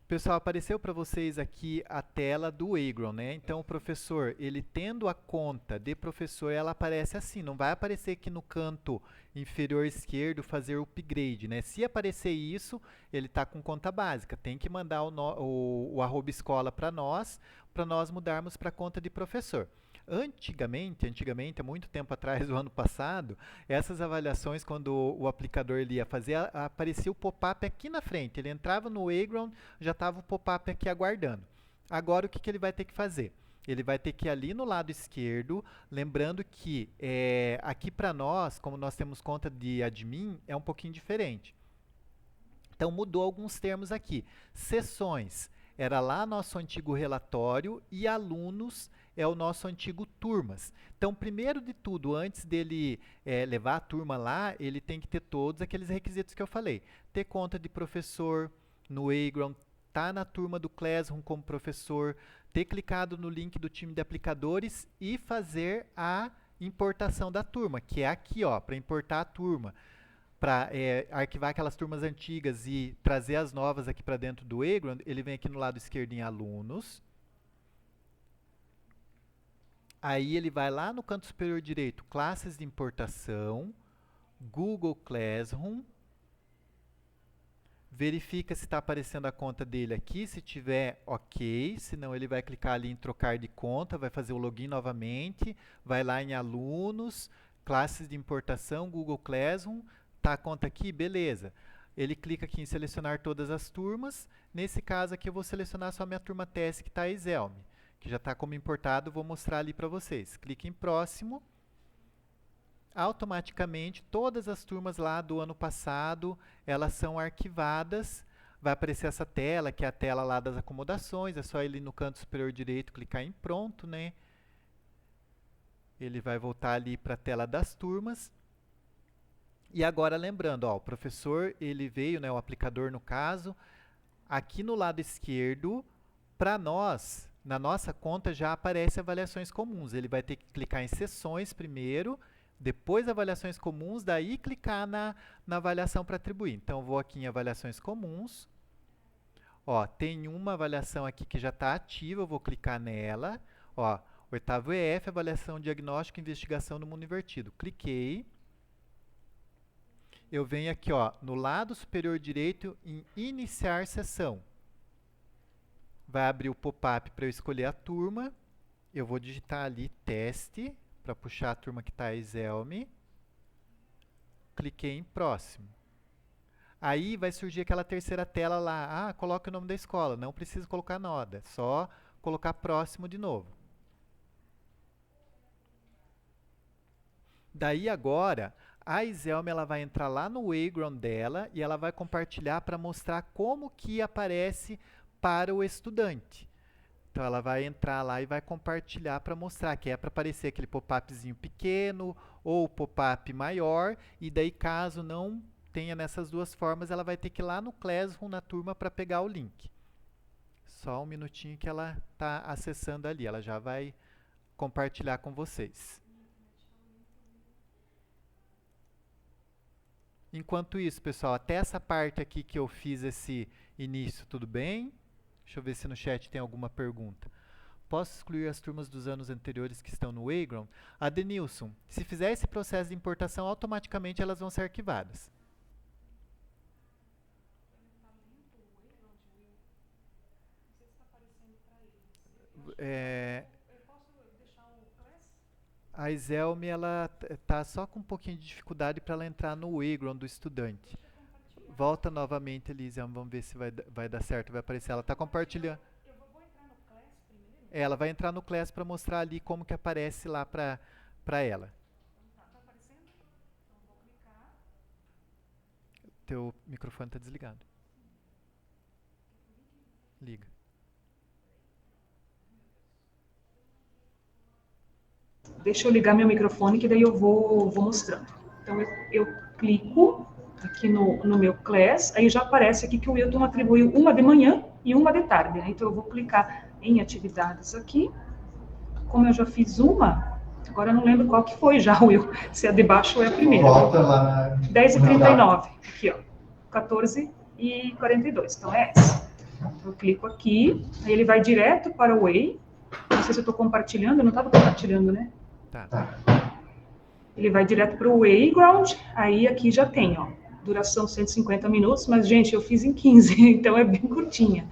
Pessoal, apareceu para vocês aqui a tela do Egram, né? Então o professor, ele tendo a conta de professor, ela aparece assim, não vai aparecer aqui no canto inferior esquerdo fazer o upgrade, né? Se aparecer isso, ele está com conta básica. Tem que mandar o @escola para nós mudarmos para conta de professor. Antigamente, há muito tempo atrás, o ano passado, essas avaliações, quando o aplicador ele ia fazer, aparecia o pop-up aqui na frente. Ele entrava no Egram, já estava o pop-up aqui aguardando. Agora, o que ele vai ter que fazer? Ele vai ter que ir ali no lado esquerdo, lembrando que aqui para nós, como nós temos conta de admin, é um pouquinho diferente. Então, mudou alguns termos aqui. Sessões, era lá nosso antigo relatório, e alunos é o nosso antigo turmas. Então, primeiro de tudo, antes dele levar a turma lá, ele tem que ter todos aqueles requisitos que eu falei. Ter conta de professor no Egram, tá na turma do Classroom como professor, ter clicado no link do time de aplicadores e fazer a importação da turma, que é aqui, ó, para importar a turma. Para arquivar aquelas turmas antigas e trazer as novas aqui para dentro do Egram, ele vem aqui no lado esquerdo em alunos. Aí ele vai lá no canto superior direito, classes de importação, Google Classroom, verifica se está aparecendo a conta dele aqui, se tiver ok, senão ele vai clicar ali em trocar de conta, vai fazer o login novamente, vai lá em alunos, classes de importação, Google Classroom, tá a conta aqui, beleza. Ele clica aqui em selecionar todas as turmas, nesse caso aqui eu vou selecionar só a minha turma teste que está a Iselme, que já está como importado, vou mostrar ali para vocês. Clique em próximo. Automaticamente, todas as turmas lá do ano passado, elas são arquivadas. Vai aparecer essa tela, que é a tela lá das acomodações. É só ele no canto superior direito clicar em pronto, né? Ele vai voltar ali para a tela das turmas. E agora lembrando, ó, o professor, ele veio, né, o aplicador no caso, aqui no lado esquerdo, para nós, na nossa conta já aparece avaliações comuns. Ele vai ter que clicar em sessões primeiro, depois avaliações comuns, daí clicar na avaliação para atribuir. Então, vou aqui em avaliações comuns. Ó, tem uma avaliação aqui que já está ativa, eu vou clicar nela. Ó, oitavo EF, avaliação diagnóstico e investigação no mundo invertido. Cliquei. Eu venho aqui, ó, no lado superior direito em iniciar sessão. Vai abrir o pop-up para eu escolher a turma. Eu vou digitar ali teste, para puxar a turma que está a Iselme. Cliquei em próximo. Aí vai surgir aquela terceira tela lá. Ah, coloque o nome da escola. Não precisa colocar nada, só colocar próximo de novo. Daí agora, a Iselme ela vai entrar lá no Egram dela e ela vai compartilhar para mostrar como que aparece para o estudante. Então ela vai entrar lá e vai compartilhar para mostrar que é para aparecer aquele pop-upzinho pequeno ou pop-up maior, e daí caso não tenha nessas duas formas, ela vai ter que ir lá no Classroom, na turma, para pegar o link. Só um minutinho que ela está acessando ali, ela já vai compartilhar com vocês. Enquanto isso, pessoal, até essa parte aqui que eu fiz esse início, tudo bem? Deixa eu ver se no chat tem alguma pergunta. Posso excluir as turmas dos anos anteriores que estão no Wayground? Adenilson, se fizer esse processo de importação, automaticamente elas vão ser arquivadas. A Iselme, ela tá só com um pouquinho de dificuldade para ela entrar no Wayground do estudante. Volta novamente, Elisa, vamos ver se vai dar certo, vai aparecer. Ela está compartilhando. Eu vou entrar no Class primeiro? Ela vai entrar no Class para mostrar ali como que aparece lá para ela. Tá aparecendo? Então vou clicar. Teu microfone está desligado. Liga. Deixa eu ligar meu microfone que daí eu vou mostrando. Então eu clico aqui no meu Class, aí já aparece aqui que o Wilton atribuiu uma de manhã e uma de tarde, né? Então eu vou clicar em atividades aqui. Como eu já fiz uma, agora eu não lembro qual que foi já, Will, se é a de baixo ou é a primeira. Volta lá. 10h39, aqui ó, 14h42, então é essa. Eu clico aqui, aí ele vai direto para o Way. Não sei se eu estou compartilhando, eu não estava compartilhando, né? Tá. Ele vai direto para o Wayground, aí aqui já tem, ó, duração 150 minutos, mas, gente, eu fiz em 15, então é bem curtinha.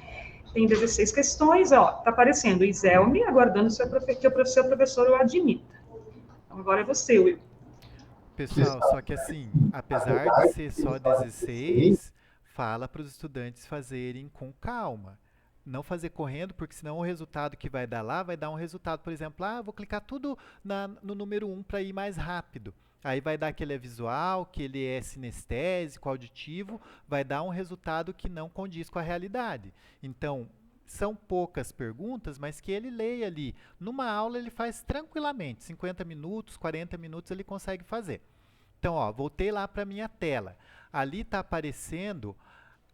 Tem 16 questões, ó, tá aparecendo Iselme, aguardando que o seu professor o admita. Então, agora é você, Will. Pessoal, só que assim, apesar de ser só 16, fala para os estudantes fazerem com calma. Não fazer correndo, porque senão o resultado que vai dar lá vai dar um resultado, por exemplo, vou clicar tudo no número 1 para ir mais rápido. Aí vai dar que ele é visual, que ele é sinestésico, auditivo, vai dar um resultado que não condiz com a realidade. Então, são poucas perguntas, mas que ele leia ali. Numa aula ele faz tranquilamente, 50 minutos, 40 minutos ele consegue fazer. Então, ó, voltei lá para a minha tela. Ali está aparecendo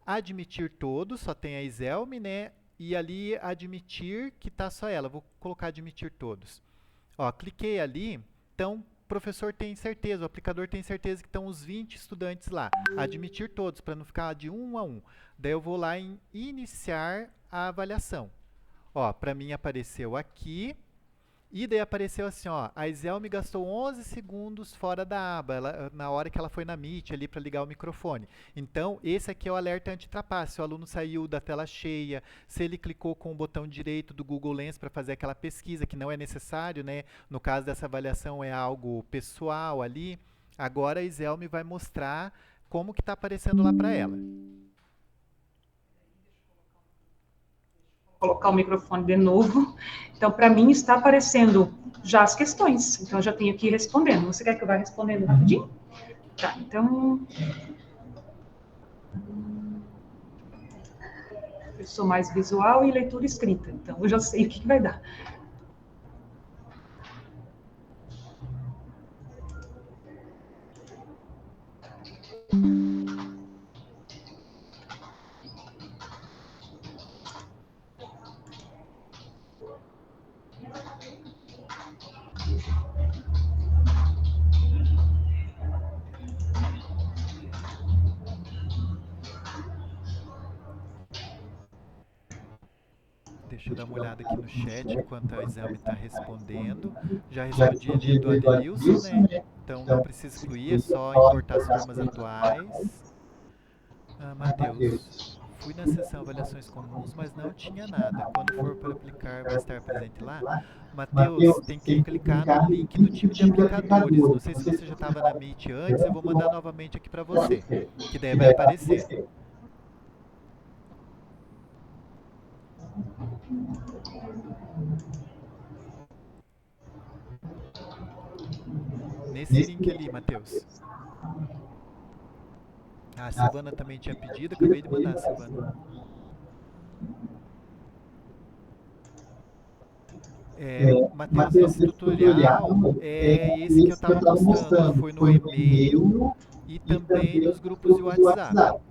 admitir todos, só tem a Iselme, né? E ali admitir que está só ela. Vou colocar admitir todos. Ó, cliquei ali, então o professor tem certeza, o aplicador tem certeza que estão os 20 estudantes lá. Admitir todos, para não ficar de um a um. Daí eu vou lá em iniciar a avaliação. Ó, para mim apareceu aqui. E daí apareceu assim, ó, a Iselme gastou 11 segundos fora da aba, na hora que ela foi na Meet ali para ligar o microfone. Então, esse aqui é o alerta anti-trapace. Se o aluno saiu da tela cheia, se ele clicou com o botão direito do Google Lens para fazer aquela pesquisa, que não é necessário, né? No caso dessa avaliação é algo pessoal ali. Agora a Iselme vai mostrar como que está aparecendo lá para ela. Colocar o microfone de novo. Então, para mim, está aparecendo já as questões. Então, eu já tenho que ir respondendo. Você quer que eu vá respondendo rapidinho? Tá, então... Eu sou mais visual e leitura escrita. Então, eu já sei o que vai dar. Deixa eu dar uma olhada aqui no chat enquanto a Iselme está respondendo. Já respondi ali do Adenilson, né? Então não precisa excluir, é só importar as turmas atuais. Matheus, fui na seção avaliações comuns, mas não tinha nada. Quando for para aplicar, vai estar presente lá? Matheus, tem que clicar no link do time de aplicadores. Não sei se você já estava na Meet antes, eu vou mandar novamente aqui para você, que daí vai aparecer. Nesse link ali, Matheus. A Silvana também tinha pedido, acabei de mandar a Silvana. Matheus, esse tutorial é esse que eu estava mostrando. Foi no e-mail e também nos grupos de WhatsApp.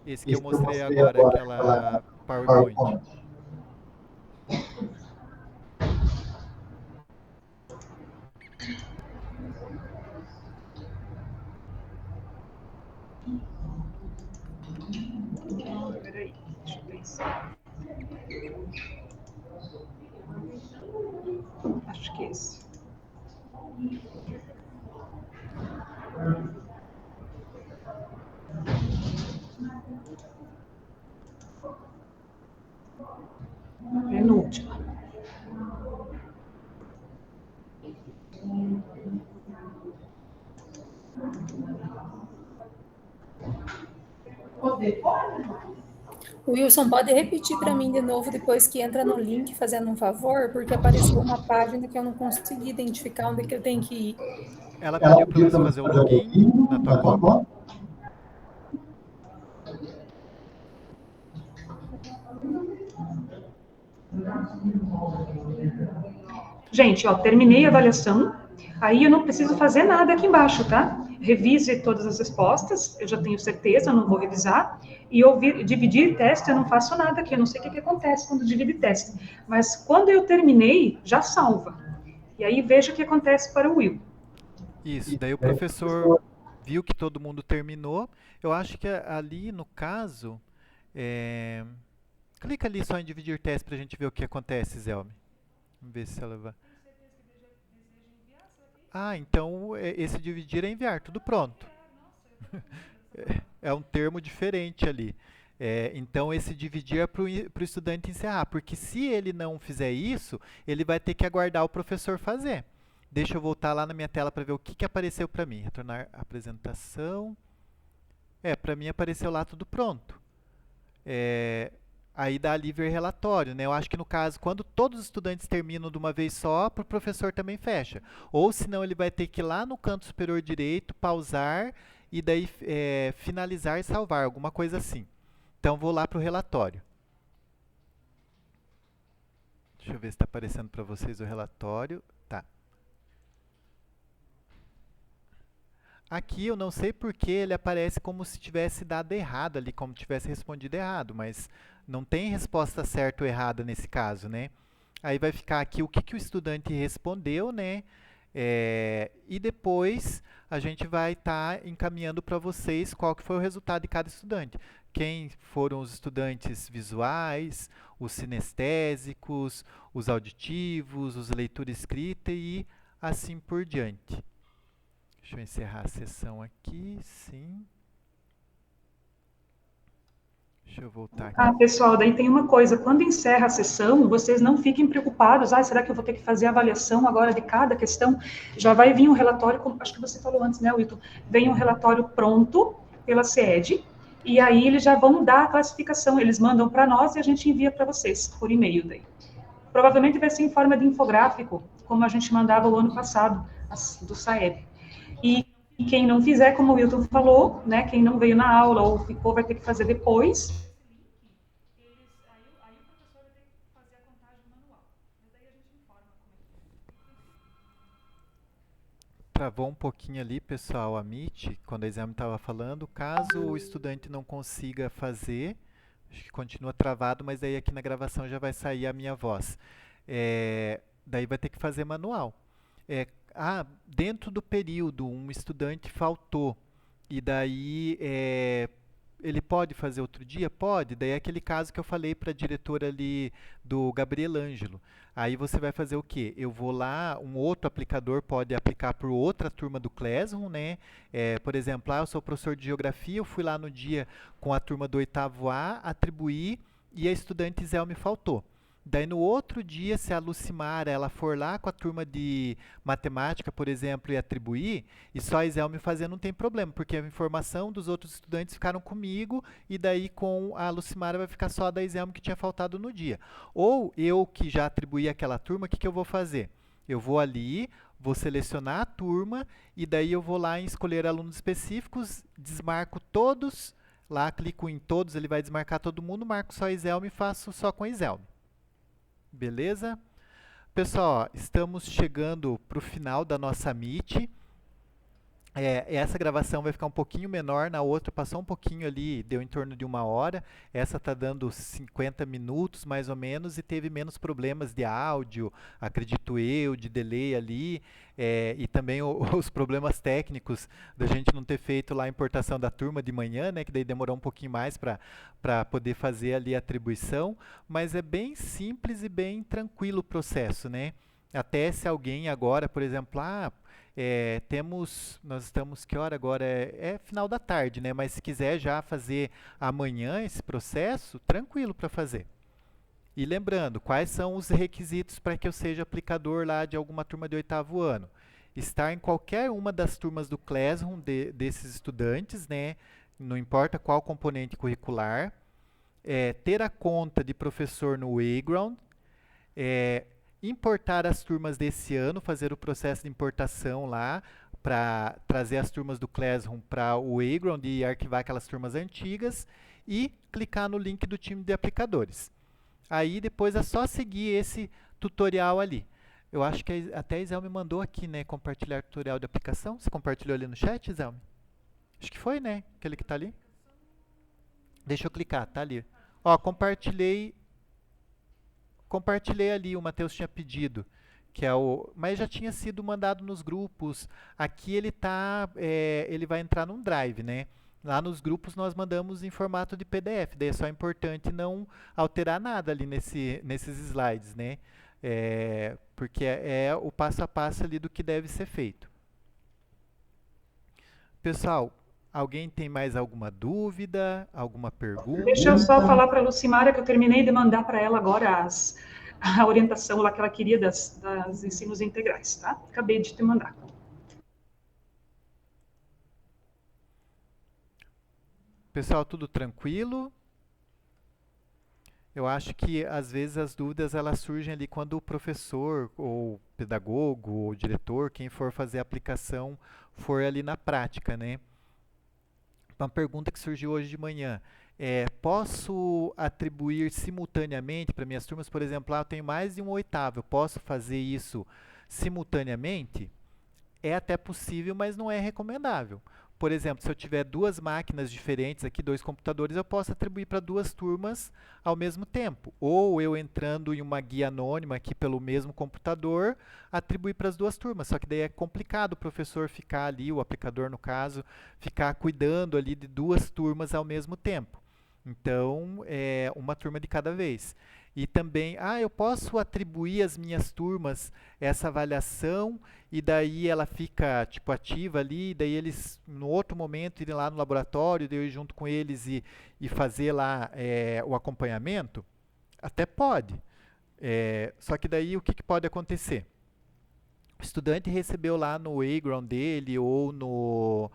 Esse que eu mostrei agora, aquela PowerPoint. Peraí, deixa eu pensar. Acho que é esse. Penúltima. Wilson, pode repetir para mim de novo depois que entra no link, fazendo um favor, porque apareceu uma página que eu não consegui identificar onde é que eu tenho que ir. Ela pediu para você fazer o login na tua conta? Gente, ó, terminei a avaliação, aí eu não preciso fazer nada aqui embaixo, tá? Revise todas as respostas, eu já tenho certeza, eu não vou revisar. E dividir teste, eu não faço nada aqui, eu não sei o que acontece quando divide teste. Mas quando eu terminei, já salva. E aí veja o que acontece para o Will. Isso, daí o professor viu que todo mundo terminou. Eu acho que ali, no caso, clica ali só em dividir teste para a gente ver o que acontece, Zelme. Vamos ver se ela vai... Ah, então esse dividir é enviar, tudo pronto. É um termo diferente ali. Então esse dividir é para o estudante encerrar, porque se ele não fizer isso, ele vai ter que aguardar o professor fazer. Deixa eu voltar lá na minha tela para ver o que apareceu para mim. Retornar a apresentação. Para mim apareceu lá tudo pronto. Aí dá ali ver relatório, né? Eu acho que no caso, quando todos os estudantes terminam de uma vez só, para o professor também fecha. Ou senão ele vai ter que ir lá no canto superior direito, pausar e daí finalizar e salvar, alguma coisa assim. Então vou lá para o relatório. Deixa eu ver se está aparecendo para vocês o relatório. Tá. Aqui eu não sei porque ele aparece como se tivesse dado errado ali, como se tivesse respondido errado, mas não tem resposta certa ou errada nesse caso, né? Aí vai ficar aqui o que o estudante respondeu, né? E depois a gente vai estar encaminhando para vocês qual que foi o resultado de cada estudante. Quem foram os estudantes visuais, os sinestésicos, os auditivos, os leitura escrita e assim por diante. Deixa eu encerrar a sessão aqui, sim. Deixa eu voltar aqui. Pessoal, daí tem uma coisa, quando encerra a sessão, vocês não fiquem preocupados, será que eu vou ter que fazer a avaliação agora de cada questão? Já vai vir um relatório, como acho que você falou antes, né, Wilton? Vem um relatório pronto pela CED, e aí eles já vão dar a classificação, eles mandam para nós e a gente envia para vocês, por e-mail daí. Provavelmente vai ser em forma de infográfico, como a gente mandava o ano passado, do SAEB. E quem não fizer, como o Wilton falou, né, quem não veio na aula ou ficou, vai ter que fazer depois. Aí o professor vai ter que fazer a contagem manual. Mas daí a gente informa como é que... Travou um pouquinho ali, pessoal, a Meet, quando a exame estava falando. Caso o estudante não consiga fazer, acho que continua travado, mas daí aqui na gravação já vai sair a minha voz. Daí vai ter que fazer manual. Dentro do período, um estudante faltou, e daí ele pode fazer outro dia? Pode. Daí é aquele caso que eu falei para a diretora ali do Gabriel Ângelo. Aí você vai fazer o quê? Eu vou lá, um outro aplicador pode aplicar para outra turma do Classroom, né? Por exemplo, eu sou professor de Geografia, eu fui lá no dia com a turma do 8º A, atribuí, e a estudante Zelme faltou. Daí no outro dia, se a Lucimara ela for lá com a turma de matemática, por exemplo, e atribuir, e só a Iselme fazer, não tem problema, porque a informação dos outros estudantes ficaram comigo, e daí com a Lucimara vai ficar só a da Iselme que tinha faltado no dia. Ou eu que já atribuí aquela turma, o que eu vou fazer? Eu vou ali, vou selecionar a turma, e daí eu vou lá em escolher alunos específicos, desmarco todos, lá clico em todos, ele vai desmarcar todo mundo, marco só a Iselme e faço só com a Iselme. Beleza? Pessoal, ó, estamos chegando para o final da nossa Meet. Essa gravação vai ficar um pouquinho menor, na outra passou um pouquinho ali, deu em torno de 1 hora. Essa está dando 50 minutos mais ou menos e teve menos problemas de áudio, acredito eu, de delay ali, e também os problemas técnicos da gente não ter feito lá a importação da turma de manhã, né, que daí demorou um pouquinho mais para poder fazer ali a atribuição, mas é bem simples e bem tranquilo o processo, né? Até se alguém agora, por exemplo, nós estamos, que hora agora? É final da tarde, né? Mas se quiser já fazer amanhã esse processo, tranquilo para fazer. E lembrando, quais são os requisitos para que eu seja aplicador lá de alguma turma de 8º ano? Estar em qualquer uma das turmas do Classroom desses estudantes, né? Não importa qual componente curricular. Ter a conta de professor no Wayground. Importar as turmas desse ano, fazer o processo de importação lá, para trazer as turmas do Classroom para o Wayground e arquivar aquelas turmas antigas, e clicar no link do time de aplicadores. Aí depois é só seguir esse tutorial ali. Eu acho que até a Isel me mandou aqui, né, compartilhar tutorial de aplicação. Você compartilhou ali no chat, Isel? Acho que foi, né, aquele que está ali. Deixa eu clicar, tá ali. Ó, compartilhei ali, o Matheus tinha pedido, mas já tinha sido mandado nos grupos. Aqui ele vai entrar num drive, né? Lá nos grupos nós mandamos em formato de PDF, daí é só importante não alterar nada ali nesses slides, né? Porque é o passo a passo ali do que deve ser feito. Pessoal, alguém tem mais alguma dúvida, alguma pergunta? Deixa eu só falar para a Lucimara que eu terminei de mandar para ela agora a orientação lá que ela queria das ensinos integrais, tá? Acabei de te mandar. Pessoal, tudo tranquilo? Eu acho que às vezes as dúvidas elas surgem ali quando o professor, ou pedagogo, ou diretor, quem for fazer a aplicação, for ali na prática, né? Uma pergunta que surgiu hoje de manhã. Posso atribuir simultaneamente para minhas turmas? Por exemplo, eu tenho mais de um 8º, eu posso fazer isso simultaneamente? É até possível, mas não é recomendável. Por exemplo, se eu tiver 2 máquinas diferentes aqui, 2 computadores, eu posso atribuir para 2 turmas ao mesmo tempo. Ou eu entrando em uma guia anônima aqui pelo mesmo computador, atribuir para as 2 turmas. Só que daí é complicado o professor ficar ali, o aplicador no caso, ficar cuidando ali de 2 turmas ao mesmo tempo. Então, uma turma de cada vez. E também, eu posso atribuir às minhas turmas essa avaliação e daí ela fica tipo ativa ali, daí eles no outro momento irem lá no laboratório, daí eu ir junto com eles e fazer lá o acompanhamento? Até pode. Só que daí o que pode acontecer? O estudante recebeu lá no Wayground dele ou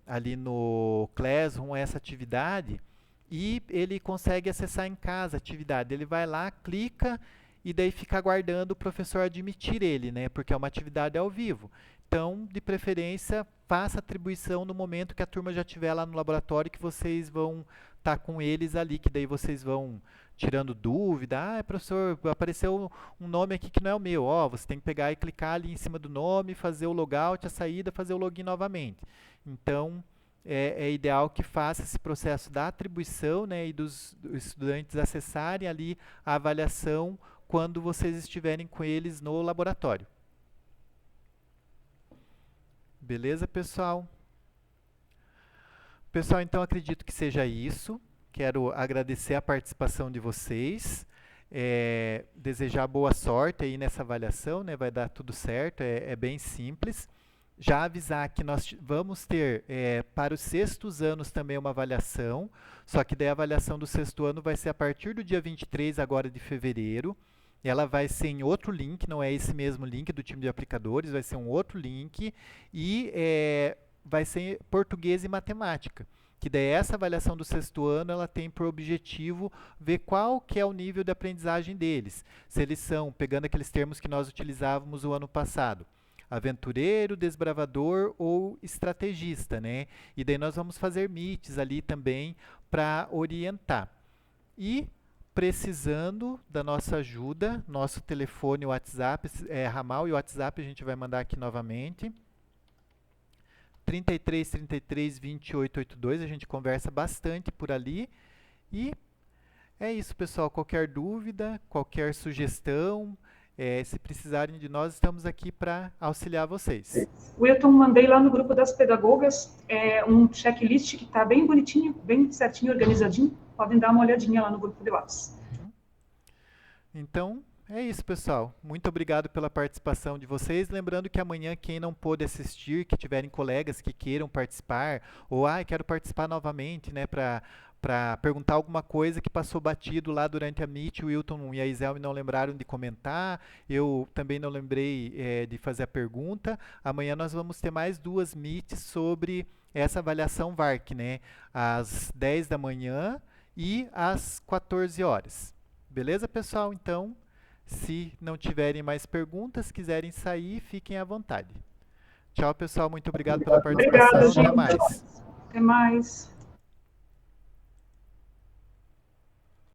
ali no Classroom essa atividade, e ele consegue acessar em casa a atividade. Ele vai lá, clica e daí fica aguardando o professor admitir ele, né? Porque é uma atividade ao vivo. Então, de preferência, faça a atribuição no momento que a turma já estiver lá no laboratório, que vocês vão estar com eles ali, que daí vocês vão tirando dúvida. Professor, apareceu um nome aqui que não é o meu. Você tem que pegar e clicar ali em cima do nome, fazer o logout, a saída, fazer o login novamente. Então, é ideal que faça esse processo da atribuição, né, e dos estudantes acessarem ali a avaliação quando vocês estiverem com eles no laboratório. Beleza, pessoal? Pessoal, então acredito que seja isso. Quero agradecer a participação de vocês. Desejar boa sorte aí nessa avaliação, né? Vai dar tudo certo, é bem simples. Já avisar que nós vamos ter para os 6º anos também uma avaliação, só que daí a avaliação do 6º ano vai ser a partir do dia 23 agora de fevereiro. Ela vai ser em outro link, não é esse mesmo link do time de aplicadores, vai ser um outro link e vai ser português e matemática. Que daí essa avaliação do 6º ano ela tem por objetivo ver qual que é o nível de aprendizagem deles. Se eles são, pegando aqueles termos que nós utilizávamos o ano passado, aventureiro, desbravador ou estrategista, né? E daí nós vamos fazer meets ali também para orientar. E precisando da nossa ajuda, nosso telefone, o WhatsApp, ramal e o WhatsApp a gente vai mandar aqui novamente. 33 33 28 82, a gente conversa bastante por ali. E é isso, pessoal. Qualquer dúvida, qualquer sugestão, se precisarem de nós, estamos aqui para auxiliar vocês. Wilton, mandei lá no grupo das pedagogas um checklist que está bem bonitinho, bem certinho, organizadinho. Podem dar uma olhadinha lá no grupo de WhatsApp. Então, é isso, pessoal. Muito obrigado pela participação de vocês. Lembrando que amanhã, quem não pôde assistir, que tiverem colegas que queiram participar, ou quero participar novamente, né, para perguntar alguma coisa que passou batido lá durante a Meet, o Wilton e a Iselme não lembraram de comentar, eu também não lembrei de fazer a pergunta. Amanhã nós vamos ter mais 2 Meets sobre essa avaliação VARC, né, às 10 da manhã e às 14 horas. Beleza, pessoal? Então, se não tiverem mais perguntas, quiserem sair, fiquem à vontade. Tchau, pessoal. Muito obrigado pela participação. Obrigada, gente. Até mais. Até mais.